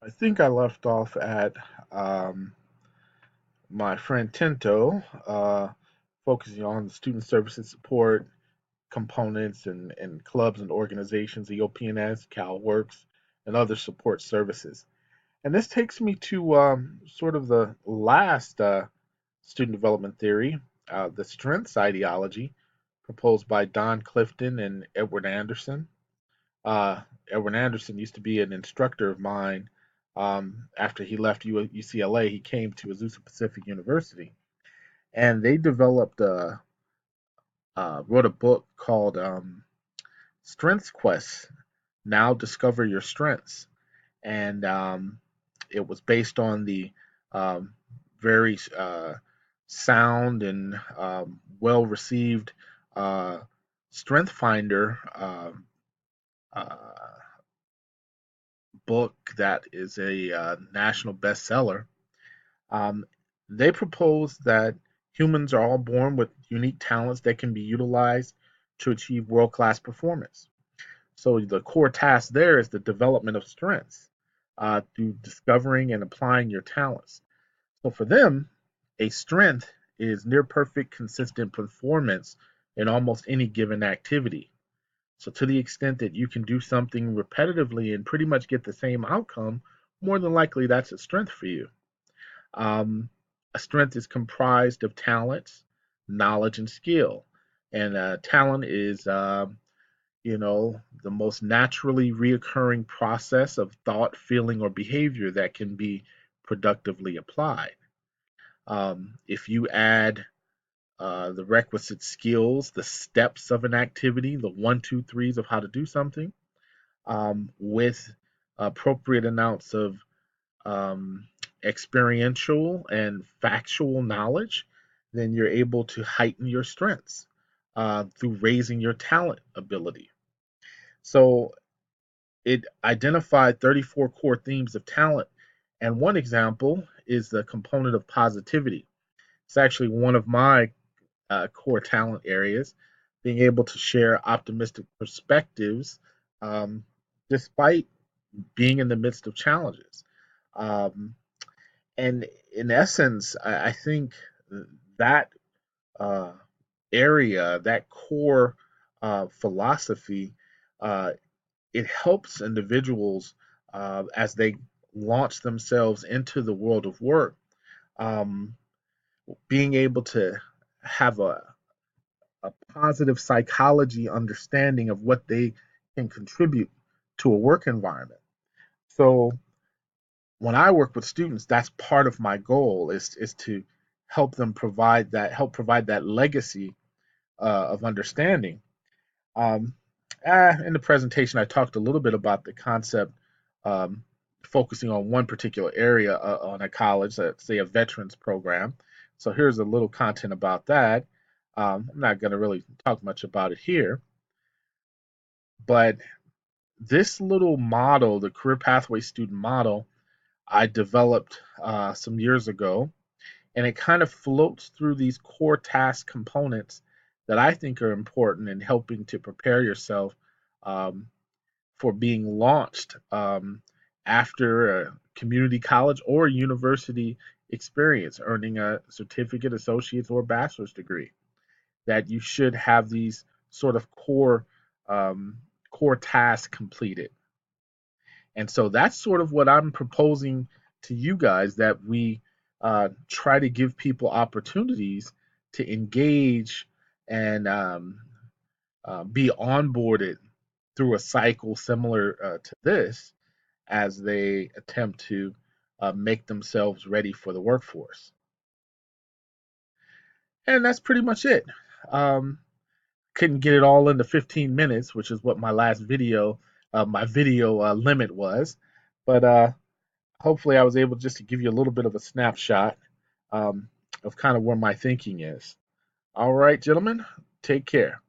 I think I left off at um, my friend Tinto, focusing on the student services support components and clubs and organizations, EOPNS, CalWorks, and other support services. And this takes me to sort of the last student development theory, the strengths ideology, proposed by Don Clifton and Edward Anderson. Uh, Edward Anderson used to be an instructor of mine. After he left UCLA, he came to Azusa Pacific University, and they wrote a book called Strengths Quest. Now discover your strengths, and it was based on the um, very sound and well received uh, Strength Finder uh, book that is a national bestseller. Um, they propose that humans are all born with unique talents that can be utilized to achieve world class performance. So the core task there is the development of strengths through discovering and applying your talents. So for them, a strength is near perfect consistent performance in almost any given activity. So, to the extent that you can do something repetitively and pretty much get the same outcome, more than likely that's a strength for you. Um, a strength is comprised of talents, knowledge, and skill. And talent is, the most naturally reoccurring process of thought, feeling, or behavior that can be productively applied. If you add the requisite skills, the steps of an activity, the one, two, threes of how to do something, with appropriate amounts of um, experiential and factual knowledge, then you're able to heighten your strengths through raising your talent ability. So it identified 34 core themes of talent, and one example is the component of positivity. It's actually one of my core talent areas, being able to share optimistic perspectives um, despite being in the midst of challenges. Um, and in essence, I think that uh, area, that core philosophy, uh, it helps individuals as they launch themselves into the world of work, um, being able to have a positive psychology understanding of what they can contribute to a work environment. So when I work with students, that's part of my goal is to help provide that legacy of understanding. Um, in the presentation, I talked a little bit about the concept, um, focusing on one particular area on a college, say a veterans program. So here's a little content about that. I'm not going to really talk much about it here, but this little model, the career pathway student model, I developed some years ago, and it kind of floats through these core task components that I think are important in helping to prepare yourself um, for being launched after a community college or university experience, earning a certificate, associate's, or bachelor's degree. That you should have these sort of um, core tasks completed. And so that's sort of what I'm proposing to you guys, that we try to give people opportunities to engage and be onboarded through a cycle similar to this as they attempt to make themselves ready for the workforce. And that's pretty much it. Um, couldn't get it all into 15 minutes, which is what my last video, my video limit was. But hopefully I was able just to give you a little bit of a snapshot um, of kind of where my thinking is. All right, gentlemen, take care.